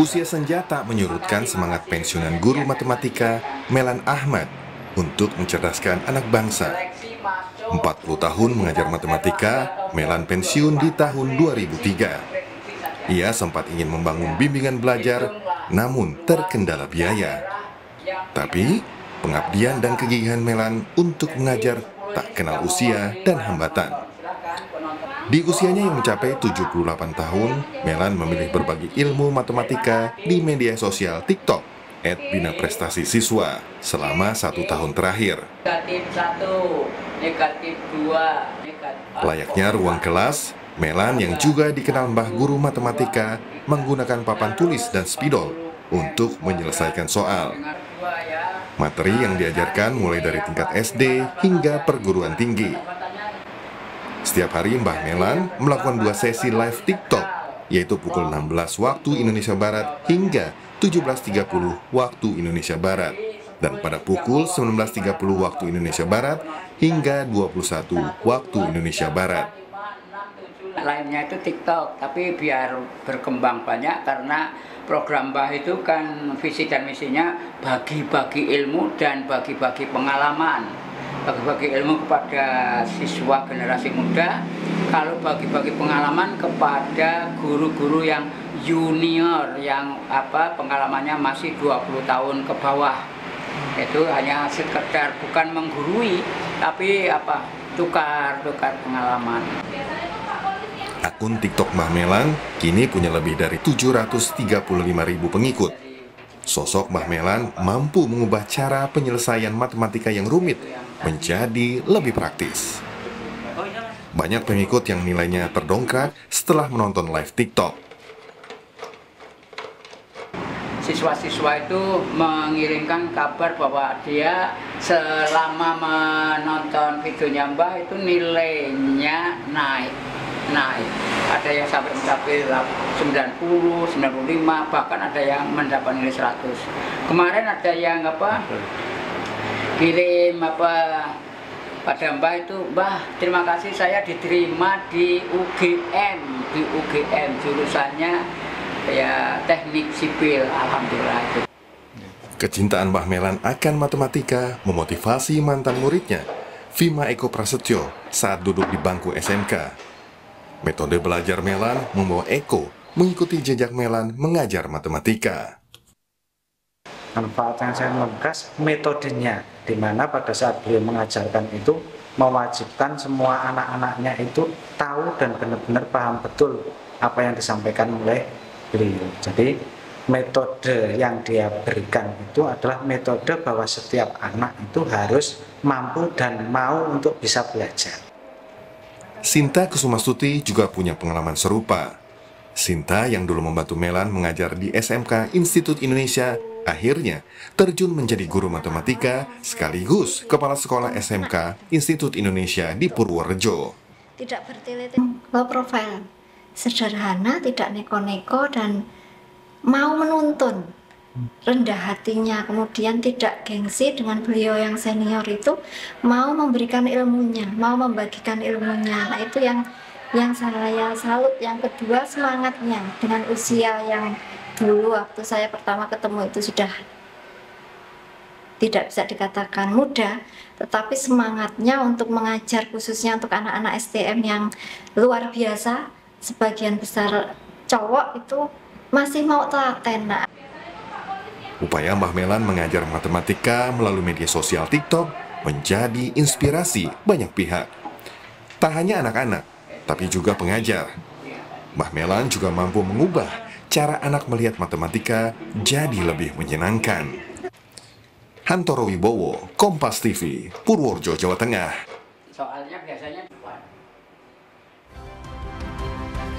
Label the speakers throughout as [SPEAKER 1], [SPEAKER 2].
[SPEAKER 1] Usia senja tak menyurutkan semangat pensiunan guru matematika Melan Ahmad untuk mencerdaskan anak bangsa. 40 tahun mengajar matematika, Melan pensiun di tahun 2003. Ia sempat ingin membangun bimbingan belajar, namun terkendala biaya. Tapi, pengabdian dan kegigihan Melan untuk mengajar tak kenal usia dan hambatan. Di usianya yang mencapai 78 tahun, Melan memilih berbagi ilmu matematika di media sosial TikTok @binaprestasi-siswa selama 1 tahun terakhir. Layaknya ruang kelas, Melan yang juga dikenal Mbah Guru Matematika menggunakan papan tulis dan spidol untuk menyelesaikan soal. Materi yang diajarkan mulai dari tingkat SD hingga perguruan tinggi. Setiap hari Mbah Melan melakukan 2 sesi live TikTok, yaitu pukul 16 waktu Indonesia Barat hingga 17.30 waktu Indonesia Barat, dan pada pukul 19.30 waktu Indonesia Barat hingga 21 waktu Indonesia Barat.
[SPEAKER 2] Lainnya itu TikTok, tapi biar berkembang banyak karena program Mbah itu kan visi dan misinya bagi-bagi ilmu dan bagi-bagi pengalaman. Bagi-bagi ilmu kepada siswa generasi muda, kalau bagi-bagi pengalaman kepada guru-guru yang junior yang pengalamannya masih 20 tahun ke bawah. Itu hanya sekedar bukan menggurui, tapi tukar pengalaman.
[SPEAKER 1] Akun TikTok Mbah Melan kini punya lebih dari 735.000 pengikut. Sosok Mbah Melan mampu mengubah cara penyelesaian matematika yang rumit menjadi lebih praktis. Banyak pengikut yang nilainya terdongkrak setelah menonton live TikTok.
[SPEAKER 2] Siswa-siswa itu mengirimkan kabar bahwa dia selama menonton videonya Mbah itu nilainya naik. Ada yang sampai mencapai 90, 95, bahkan ada yang mendapat nilai 100. Kemarin ada yang kirim pada Mbah itu, Mbah terima kasih saya diterima di UGM, jurusannya ya teknik sipil, alhamdulillah.
[SPEAKER 1] Kecintaan Mbah Melan akan matematika memotivasi mantan muridnya, Vima Eko Prasetyo, saat duduk di bangku SMK. Metode belajar Melan membawa Eko mengikuti jejak Melan mengajar matematika.
[SPEAKER 3] Manfaat yang saya membahas metodenya, di mana pada saat beliau mengajarkan itu mewajibkan semua anak-anaknya itu tahu dan benar-benar paham betul apa yang disampaikan oleh beliau. Jadi metode yang dia berikan itu adalah metode bahwa setiap anak itu harus mampu dan mau untuk bisa belajar.
[SPEAKER 1] Sinta Kusumastuti juga punya pengalaman serupa. Sinta yang dulu membantu Melan mengajar di SMK Institut Indonesia, akhirnya terjun menjadi guru matematika sekaligus kepala sekolah SMK Institut Indonesia di Purworejo.
[SPEAKER 4] Tidak bertele-tele, low profile, sederhana, tidak neko-neko, dan mau menuntun, rendah hatinya, kemudian tidak gengsi dengan beliau yang senior itu, mau memberikan ilmunya, mau membagikan ilmunya. Nah itu yang saya salut. Yang kedua, semangatnya dengan usia yang dulu waktu saya pertama ketemu itu sudah tidak bisa dikatakan muda, tetapi semangatnya untuk mengajar khususnya untuk anak-anak STM yang luar biasa, sebagian besar cowok itu masih mau telaten.
[SPEAKER 1] Upaya Mbah Melan mengajar matematika melalui media sosial TikTok menjadi inspirasi banyak pihak. Tak hanya anak-anak, tapi juga pengajar. Mbah Melan juga mampu mengubah cara anak melihat matematika jadi lebih menyenangkan. Hantoro Wibowo, Kompas TV, Purworejo, Jawa Tengah.
[SPEAKER 2] Soalnya biasanya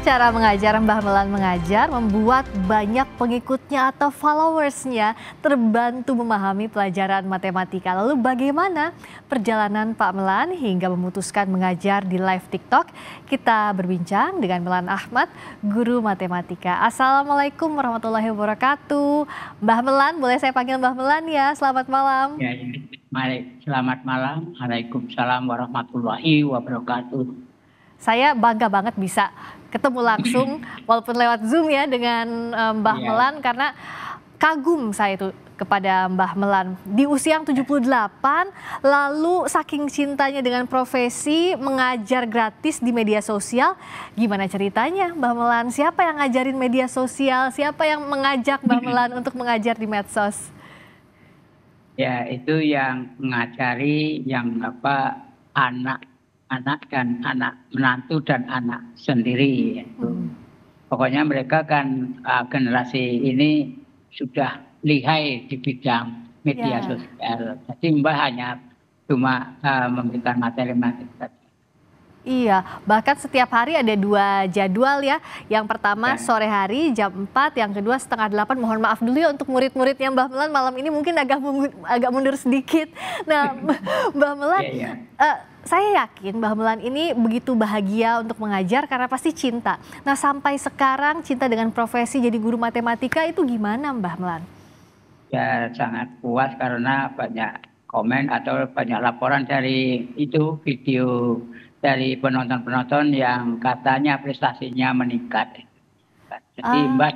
[SPEAKER 5] Cara mengajar Mbah Melan mengajar membuat banyak pengikutnya atau followersnya terbantu memahami pelajaran matematika. Lalu bagaimana perjalanan Pak Melan hingga memutuskan mengajar di live TikTok? Kita berbincang dengan Melan Ahmad, guru matematika. Assalamualaikum warahmatullahi wabarakatuh. Mbah Melan, boleh saya panggil Mbah Melan ya? Selamat malam.
[SPEAKER 2] ya, selamat malam. Waalaikumsalam warahmatullahi wabarakatuh.
[SPEAKER 5] Saya bangga banget bisa ketemu langsung walaupun lewat Zoom ya dengan Mbah
[SPEAKER 2] Iya.
[SPEAKER 5] Melan, karena kagum saya itu kepada Mbah Melan. Di usia yang 78, lalu saking cintanya dengan profesi mengajar gratis di media sosial. Gimana ceritanya Mbah Melan? Siapa yang ngajarin media sosial? Siapa yang mengajak Mbah Melan untuk mengajar di medsos?
[SPEAKER 2] Ya, itu yang mengajari yang anak-anak dan anak menantu dan anak sendiri. Pokoknya mereka kan generasi ini sudah lihai di bidang media
[SPEAKER 5] Ya.
[SPEAKER 2] sosial. Jadi Mbah hanya cuma memberikan materi-materi saja.
[SPEAKER 5] Iya, bahkan setiap hari ada 2 jadwal ya. Yang pertama
[SPEAKER 2] Ya.
[SPEAKER 5] sore hari jam 4, yang kedua setengah 8. Mohon maaf dulu ya untuk murid-muridnya Mbah Melan malam ini mungkin agak mundur sedikit. Nah, Mbah Melan,
[SPEAKER 2] Iya, iya.
[SPEAKER 5] saya yakin Mbah Melan ini begitu bahagia untuk mengajar karena pasti cinta. Nah, sampai sekarang cinta dengan profesi jadi guru matematika itu gimana Mbah Melan?
[SPEAKER 2] Ya, sangat puas karena banyak komen atau banyak laporan dari itu video dari penonton-penonton yang katanya prestasinya meningkat. Jadi
[SPEAKER 5] Ah.
[SPEAKER 2] Mbah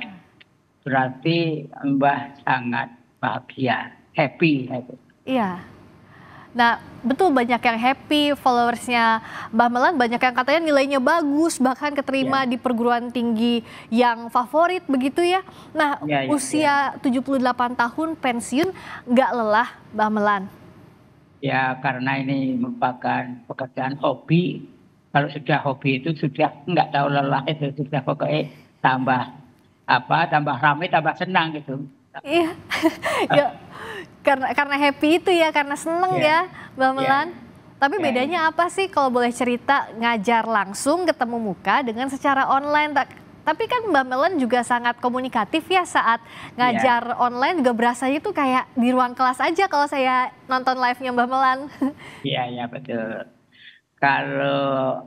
[SPEAKER 2] berarti Mbah sangat bahagia, happy.
[SPEAKER 5] Iya. Nah, betul banyak yang happy, followersnya Mbah Melan banyak yang katanya nilainya bagus, bahkan keterima di perguruan tinggi yang favorit begitu ya. Nah,
[SPEAKER 2] Ya, ya,
[SPEAKER 5] usia 78 tahun pensiun, nggak lelah Mbah Melan?
[SPEAKER 2] Ya, karena ini merupakan pekerjaan hobi. Kalau sudah hobi itu sudah nggak tahu lelah, itu sudah pokoknya tambah ramai, tambah senang gitu.
[SPEAKER 5] Iya, ya, karena happy itu ya, karena seneng
[SPEAKER 2] Ya.
[SPEAKER 5] ya Mbah
[SPEAKER 2] Ya.
[SPEAKER 5] Melan. Tapi
[SPEAKER 2] Ya.
[SPEAKER 5] bedanya apa sih kalau boleh cerita ngajar langsung ketemu muka dengan secara online? Tapi kan Mbah Melan juga sangat komunikatif ya saat ngajar online, juga berasanya tuh kayak di ruang kelas aja kalau saya nonton live-nya Mbah Melan.
[SPEAKER 2] Iya, ya betul. Kalau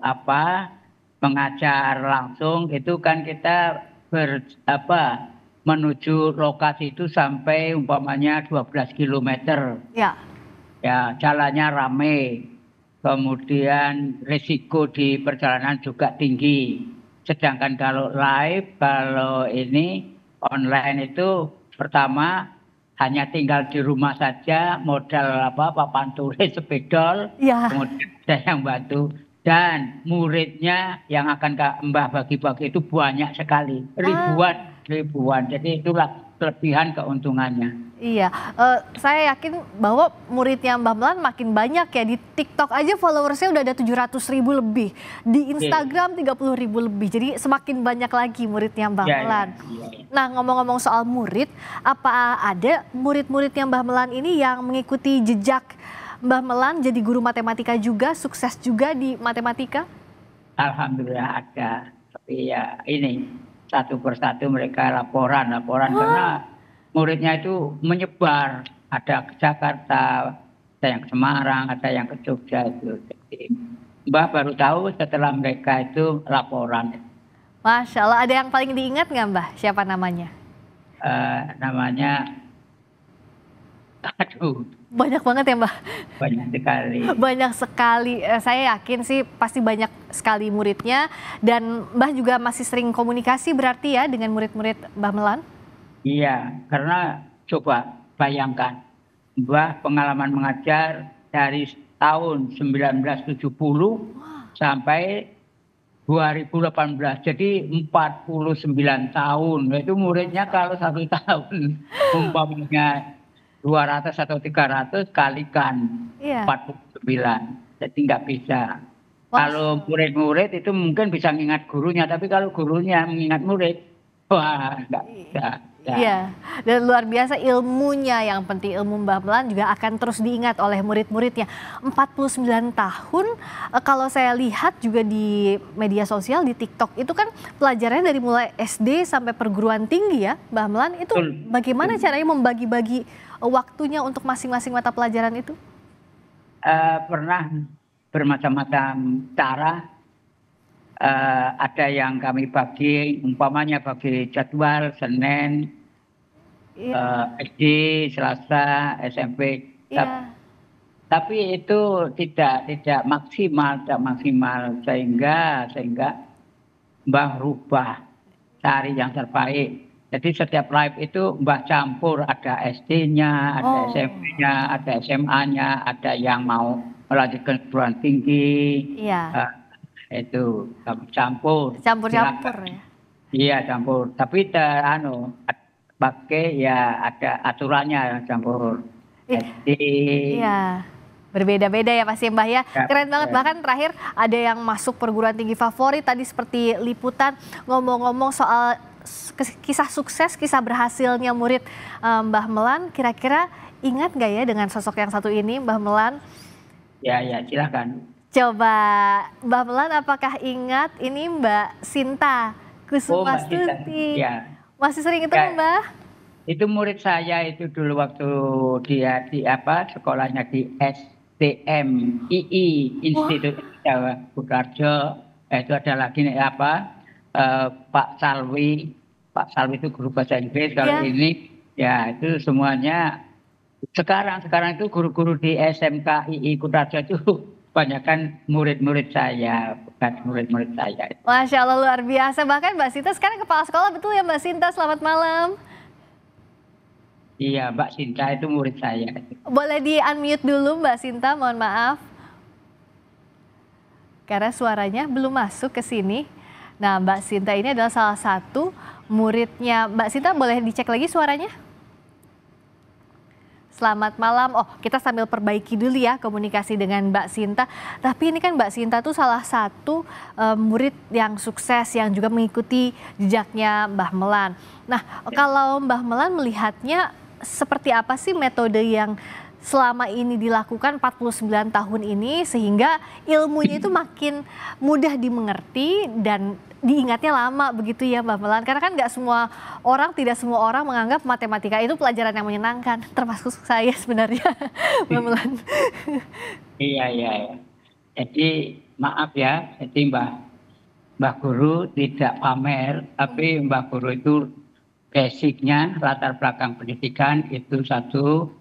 [SPEAKER 2] mengajar langsung itu kan kita menuju lokasi itu sampai umpamanya 12 kilometer.
[SPEAKER 5] Ya,
[SPEAKER 2] Ya, jalannya rame. Kemudian risiko di perjalanan juga tinggi. Sedangkan kalau live, kalau ini online itu pertama hanya tinggal di rumah saja, modal papan tulis, sepedol,
[SPEAKER 5] ya.
[SPEAKER 2] kemudian ada yang bantu, dan muridnya yang akan Mbah bagi-bagi itu banyak sekali, ribuan. Jadi itulah kelebihan keuntungannya.
[SPEAKER 5] Iya, saya yakin bahwa muridnya Mbah Melan makin banyak ya. Di TikTok aja followersnya udah ada 700.000 lebih. Di Instagram 30.000 lebih. Jadi semakin banyak lagi muridnya Mbah Melan.
[SPEAKER 2] Ya.
[SPEAKER 5] Nah, ngomong-ngomong soal murid, apa ada murid-muridnya Mbah Melan ini yang mengikuti jejak Mbah Melan jadi guru matematika juga, sukses juga di matematika?
[SPEAKER 2] Alhamdulillah ada. Tapi ya ini satu persatu mereka laporan karena muridnya itu menyebar, ada ke Jakarta, ada yang ke Semarang, ada yang ke Jogja itu. Jadi, Mbah baru tahu setelah mereka itu laporan.
[SPEAKER 5] Masya Allah, ada yang paling diingat nggak Mbah? Siapa namanya?
[SPEAKER 2] Namanya, aduh,
[SPEAKER 5] Banyak banget ya Mbah?
[SPEAKER 2] banyak sekali.
[SPEAKER 5] Banyak sekali, saya yakin sih pasti banyak sekali muridnya. Dan Mbah juga masih sering komunikasi berarti ya dengan murid-murid Mbah Melan?
[SPEAKER 2] Iya, karena coba bayangkan, Mbah pengalaman mengajar dari tahun 1970 sampai 2018, jadi 49 tahun. Itu muridnya kalau 1 tahun umpamanya 200 atau 300 kalikan
[SPEAKER 5] Iya.
[SPEAKER 2] 49, jadi nggak bisa.
[SPEAKER 5] Wah.
[SPEAKER 2] Kalau murid-murid itu mungkin bisa mengingat gurunya, tapi kalau gurunya mengingat murid, wah nggak bisa. Ya.
[SPEAKER 5] Iya, dan luar biasa ilmunya, yang penting ilmu Mbah Melan juga akan terus diingat oleh murid-muridnya. 49 tahun, kalau saya lihat juga di media sosial, di TikTok, itu kan pelajarannya dari mulai SD sampai perguruan tinggi ya Mbah Melan. Itu
[SPEAKER 2] Betul.
[SPEAKER 5] bagaimana caranya membagi-bagi waktunya untuk masing-masing mata pelajaran itu?
[SPEAKER 2] Pernah bermacam-macam cara. Ada yang kami bagi, umpamanya bagi jadwal Senin,
[SPEAKER 5] Iya.
[SPEAKER 2] SD, Selasa, SMP.
[SPEAKER 5] Iya.
[SPEAKER 2] tapi itu tidak maksimal, sehingga Mbah rubah cari yang terbaik. Jadi setiap live itu Mbah campur, ada SD-nya, ada
[SPEAKER 5] Oh.
[SPEAKER 2] SMP-nya, ada SMA-nya, ada yang mau melanjutkan perguruan tinggi.
[SPEAKER 5] Iya,
[SPEAKER 2] Itu kami campur.
[SPEAKER 5] campur-campur ya.
[SPEAKER 2] Iya campur. Tapi pakai ya ada aturannya campur.
[SPEAKER 5] Ih,
[SPEAKER 2] SD.
[SPEAKER 5] Iya, berbeda-beda ya pasti Mbah ya.
[SPEAKER 2] Ya,
[SPEAKER 5] Keren banget,
[SPEAKER 2] ya.
[SPEAKER 5] bahkan terakhir ada yang masuk perguruan tinggi favorit tadi seperti liputan ngomong-ngomong soal kisah sukses, kisah berhasilnya murid Mbah Melan. Kira-kira ingat nggak ya dengan sosok yang satu ini Mbah Melan?
[SPEAKER 2] Ya silakan.
[SPEAKER 5] Coba Mbah Melan apakah ingat ini Mbak Sinta Kusuma
[SPEAKER 2] Mbak Sinta.
[SPEAKER 5] Stuti?
[SPEAKER 2] Ya.
[SPEAKER 5] Masih sering ketemu
[SPEAKER 2] Ya.
[SPEAKER 5] Mbah?
[SPEAKER 2] Itu murid saya itu dulu waktu dia sekolahnya di STM II Institut Jawa Budarjo. Itu ada lagi Pak Salwi itu guru bahasa Inggris. Kalau
[SPEAKER 5] Iya.
[SPEAKER 2] ini ya itu semuanya sekarang itu guru-guru di SMK II Kudarjo itu kebanyakan murid-murid saya, bukan murid-murid saya.
[SPEAKER 5] Masya Allah luar biasa. Bahkan Mbak Sinta sekarang kepala sekolah, betul ya Mbak Sinta? Selamat malam.
[SPEAKER 2] Iya, Mbak Sinta itu murid saya.
[SPEAKER 5] Boleh di-unmute dulu Mbak Sinta, mohon maaf. Karena suaranya belum masuk ke sini. Nah, Mbak Sinta ini adalah salah satu muridnya. Mbak Sinta boleh dicek lagi suaranya? Selamat malam. Oh, kita sambil perbaiki dulu ya komunikasi dengan Mbak Sinta. Tapi ini kan Mbak Sinta tuh salah satu murid yang sukses yang juga mengikuti jejaknya Mbah Melan. Nah, kalau Mbah Melan melihatnya seperti apa sih metode yang selama ini dilakukan 49 tahun ini sehingga ilmunya itu makin mudah dimengerti dan diingatnya lama begitu ya Mbah Melan? Karena kan tidak semua orang menganggap matematika itu pelajaran yang menyenangkan, termasuk saya sebenarnya, Mbah Melan.
[SPEAKER 2] Iya. Jadi maaf ya, jadi Mbah Guru tidak pamer, tapi Mbah Guru itu basicnya latar belakang pendidikan itu satu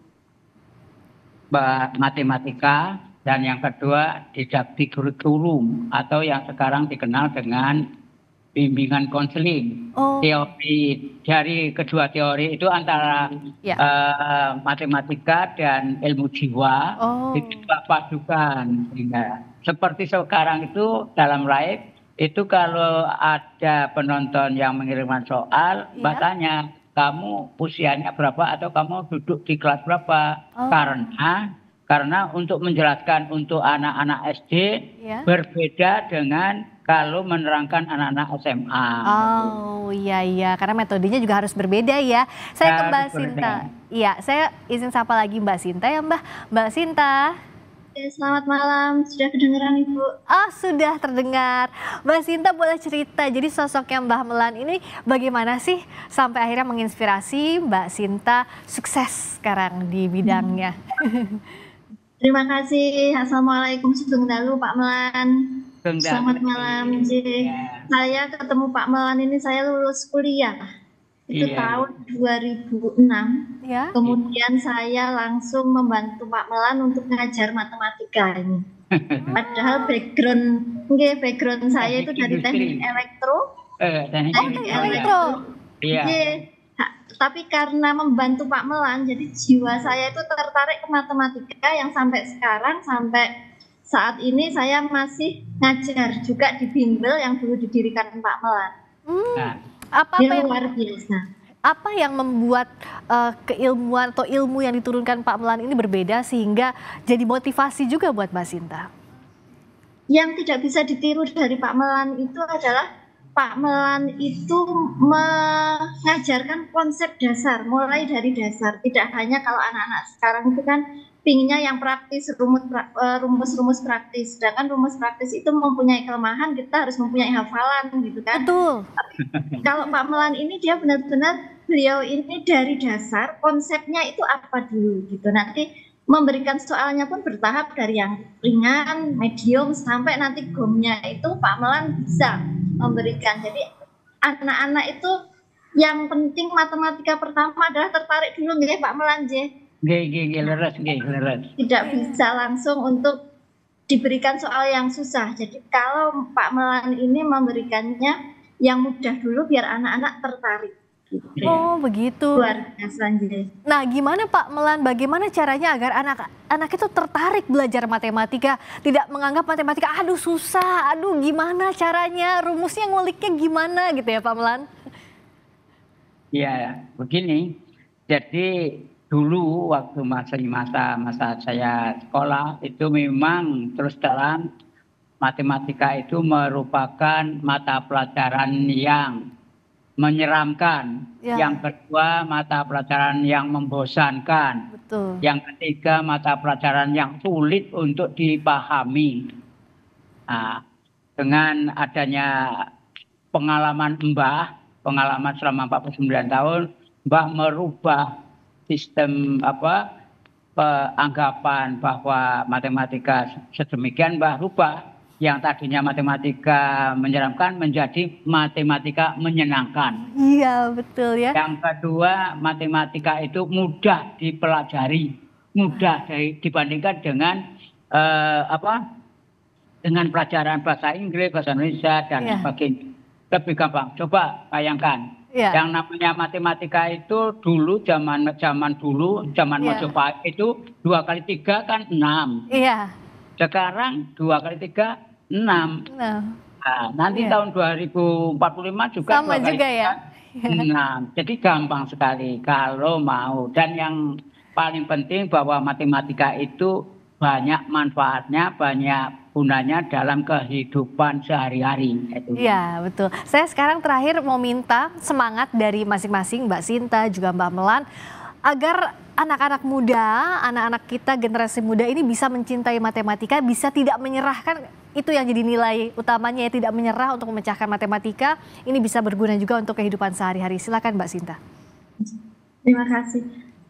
[SPEAKER 2] matematika dan yang kedua didaktik kurikulum atau yang sekarang dikenal dengan bimbingan konseling.
[SPEAKER 5] Oh.
[SPEAKER 2] Teori dari kedua teori itu antara
[SPEAKER 5] Ya.
[SPEAKER 2] matematika dan ilmu jiwa
[SPEAKER 5] Oh.
[SPEAKER 2] dipadukan. Sehingga seperti sekarang itu dalam live itu kalau ada penonton yang mengirimkan soal,
[SPEAKER 5] Ya.
[SPEAKER 2] bahasanya kamu usianya berapa atau kamu duduk di kelas berapa?
[SPEAKER 5] Oh.
[SPEAKER 2] Karena untuk menjelaskan untuk anak-anak SD
[SPEAKER 5] Ya.
[SPEAKER 2] berbeda dengan kalau menerangkan anak-anak SMA.
[SPEAKER 5] Oh iya, karena metodenya juga harus berbeda ya. Saya ke Mbak
[SPEAKER 2] Harus
[SPEAKER 5] Sinta.
[SPEAKER 2] berbeda.
[SPEAKER 5] Iya, saya izin sapa lagi Mbak Sinta ya Mbak Sinta.
[SPEAKER 4] Selamat malam, sudah kedengeran Ibu?
[SPEAKER 5] Oh sudah terdengar. Mbak Sinta boleh cerita, jadi sosoknya Mbah Melan ini bagaimana sih sampai akhirnya menginspirasi Mbak Sinta sukses sekarang di bidangnya?
[SPEAKER 4] Terima kasih. Assalamualaikum sugeng dalu Pak Melan. Selamat malam, J. Saya ketemu Pak Melan ini saya lulus kuliah. Itu
[SPEAKER 2] Iya.
[SPEAKER 4] tahun 2006.
[SPEAKER 5] Ya.
[SPEAKER 4] Kemudian saya langsung membantu Pak Melan untuk ngajar matematika ini. Padahal background saya itu dari teknik elektro.
[SPEAKER 2] Teknik
[SPEAKER 5] elektro.
[SPEAKER 2] Iya.
[SPEAKER 4] Tapi karena membantu Pak Melan, jadi jiwa saya itu tertarik ke matematika yang sampai sekarang, sampai saat ini saya masih ngajar juga di bimbel yang dulu didirikan Pak Melan.
[SPEAKER 2] Nah,
[SPEAKER 4] Ini luar biasa.
[SPEAKER 5] Apa yang membuat keilmuan atau ilmu yang diturunkan Pak Melan ini berbeda sehingga jadi motivasi juga buat Mbak Sinta?
[SPEAKER 4] Yang tidak bisa ditiru dari Pak Melan itu adalah Pak Melan itu mengajarkan konsep dasar, mulai dari dasar. Tidak hanya kalau anak-anak sekarang itu kan pinginnya yang praktis, rumus-rumus praktis. Sedangkan rumus praktis itu mempunyai kelemahan, kita harus mempunyai hafalan gitu kan.
[SPEAKER 5] Betul.
[SPEAKER 4] Kalau Pak Melan ini dia benar-benar, beliau ini dari dasar konsepnya itu apa dulu gitu. Nanti memberikan soalnya pun bertahap dari yang ringan, medium sampai nanti gomnya itu Pak Melan bisa memberikan. Jadi anak-anak itu yang penting matematika pertama adalah tertarik dulu nggih Pak Melan J.
[SPEAKER 2] Nggih, leres.
[SPEAKER 4] Tidak bisa langsung untuk diberikan soal yang susah. Jadi kalau Pak Melan ini memberikannya yang mudah dulu biar anak-anak tertarik.
[SPEAKER 5] Oh begitu.
[SPEAKER 4] Luar biasa.
[SPEAKER 5] Nah gimana Pak Melan, bagaimana caranya agar anak itu tertarik belajar matematika, tidak menganggap matematika aduh susah, aduh gimana caranya, rumusnya nguliknya gimana gitu ya Pak Melan?
[SPEAKER 2] Ya begini, jadi dulu waktu masa saya sekolah itu memang terus terang matematika itu merupakan mata pelajaran yang menyeramkan.
[SPEAKER 5] Ya.
[SPEAKER 2] Yang kedua mata pelajaran yang membosankan.
[SPEAKER 5] Betul.
[SPEAKER 2] Yang ketiga mata pelajaran yang sulit untuk dipahami. Nah, dengan adanya pengalaman pengalaman selama 49 tahun, Mbah merubah sistem anggapan bahwa matematika sedemikian, Mbah rubah yang tadinya matematika menyeramkan menjadi matematika menyenangkan.
[SPEAKER 5] Iya betul ya.
[SPEAKER 2] Yang kedua matematika itu mudah dipelajari, mudah dibandingkan dengan dengan pelajaran bahasa Inggris, bahasa Indonesia dan sebagainya. Lebih gampang. Coba bayangkan. Yang namanya matematika itu dulu zaman Majapahit itu 2 kali 3 kan 6. Iya. Sekarang 2 kali 3 6. Nah, nanti tahun 2045 juga
[SPEAKER 5] sama juga ya.
[SPEAKER 2] 6. Jadi gampang sekali kalau mau. Dan yang paling penting bahwa matematika itu banyak manfaatnya, banyak gunanya dalam kehidupan sehari-hari.
[SPEAKER 5] Iya betul. Saya sekarang terakhir mau minta semangat dari masing-masing Mbak Sinta juga Mbak Melan agar anak-anak muda, anak-anak kita generasi muda ini bisa mencintai matematika, bisa tidak menyerahkan, itu yang jadi nilai utamanya ya, tidak menyerah untuk memecahkan matematika. Ini bisa berguna juga untuk kehidupan sehari-hari. Silakan Mbak Sinta.
[SPEAKER 4] Terima kasih.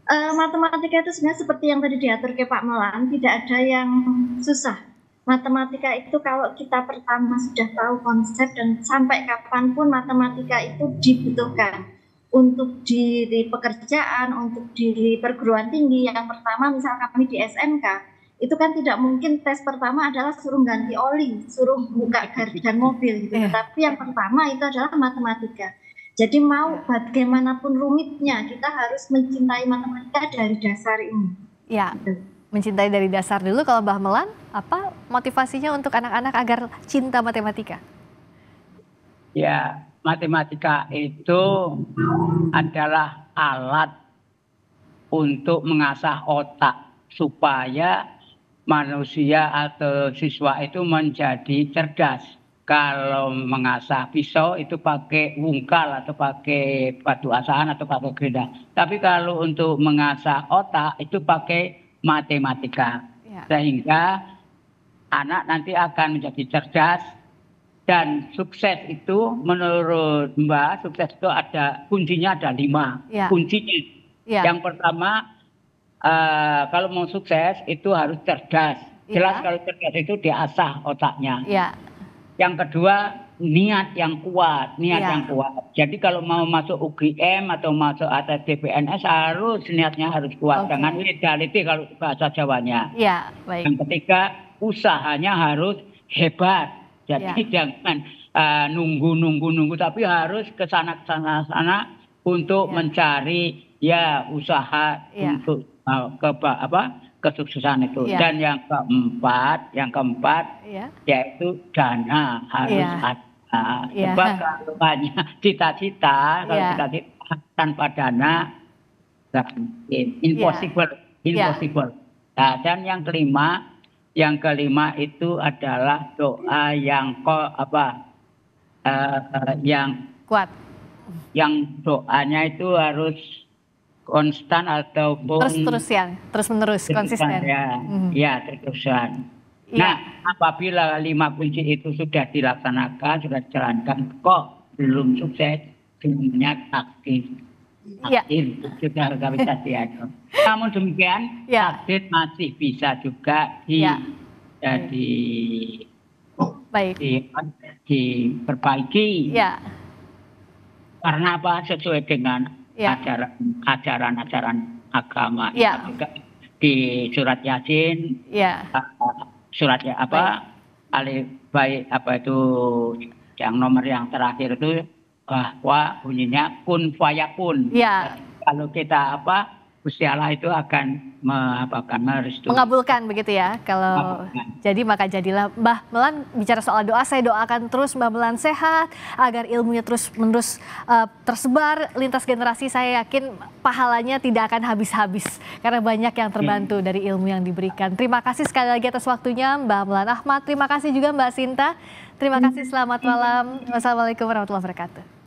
[SPEAKER 4] Matematika itu sebenarnya seperti yang tadi diatur ke Pak Melan, tidak ada yang susah. Matematika itu kalau kita pertama sudah tahu konsep dan sampai kapanpun matematika itu dibutuhkan untuk di pekerjaan, untuk di perguruan tinggi. Yang pertama misal kami di SMK, itu kan tidak mungkin tes pertama adalah suruh ganti oli, suruh buka gardan mobil gitu. Tapi yang pertama itu adalah matematika. Jadi mau bagaimanapun rumitnya, kita harus mencintai matematika dari dasar ini.
[SPEAKER 5] Ya. Mencintai dari dasar dulu. Kalau Mbah Melan, apa motivasinya untuk anak-anak agar cinta matematika?
[SPEAKER 2] Ya, matematika itu adalah alat untuk mengasah otak supaya manusia atau siswa itu menjadi cerdas. Kalau mengasah pisau itu pakai ungkal atau pakai batu asahan atau pakai gerinda. Tapi kalau untuk mengasah otak itu pakai matematika. Sehingga anak nanti akan menjadi cerdas dan sukses itu menurut Mbak, sukses itu kuncinya ada 5. Kuncinya. Yang pertama kalau mau sukses itu harus cerdas. Jelas kalau cerdas itu diasah otaknya. Yang kedua niat yang kuat, yang kuat. Jadi kalau mau masuk UGM atau masuk atas DPNS harus niatnya harus kuat. Jangan legality kalau bahasa Jawanya.
[SPEAKER 5] Baik.
[SPEAKER 2] Yang ketiga usahanya harus hebat. Jadi jangan nunggu tapi harus ke sana untuk mencari usaha untuk kesuksesan itu. Dan yang keempat yaitu dana harus ada. Sebab kalau hanya cita-cita, tanpa dana impossible. Nah, dan yang kelima itu adalah doa yang
[SPEAKER 5] kuat.
[SPEAKER 2] Yang doanya itu harus konstan ataupun
[SPEAKER 5] terus menerus konsisten.
[SPEAKER 2] Terus-terusan. Nah, apabila 5 kunci itu sudah dilaksanakan, sudah dijalankan, kok belum sukses, sebenarnya takdir sudah bisa diatur. Namun demikian, takdir masih bisa juga diperbaiki. Karena apa? Sesuai dengan ajaran agama.
[SPEAKER 5] Ya.
[SPEAKER 2] Juga di surat Yasin,
[SPEAKER 5] Ya.
[SPEAKER 2] surat ya apa alif baik apa itu yang nomor yang terakhir itu bahwa bunyinya kun fayakun.
[SPEAKER 5] Ya.
[SPEAKER 2] Kalau kita Gusti Allah itu akan merestui.
[SPEAKER 5] Mengabulkan begitu ya. Kalau jadi maka jadilah. Mbah Melan bicara soal doa, saya doakan terus Mbah Melan sehat agar ilmunya terus menerus tersebar lintas generasi. Saya yakin pahalanya tidak akan habis-habis karena banyak yang terbantu dari ilmu yang diberikan. Terima kasih sekali lagi atas waktunya Mbah Melan Ahmad. Terima kasih juga Mbak Sinta. Terima kasih, selamat malam. Wassalamualaikum warahmatullahi wabarakatuh.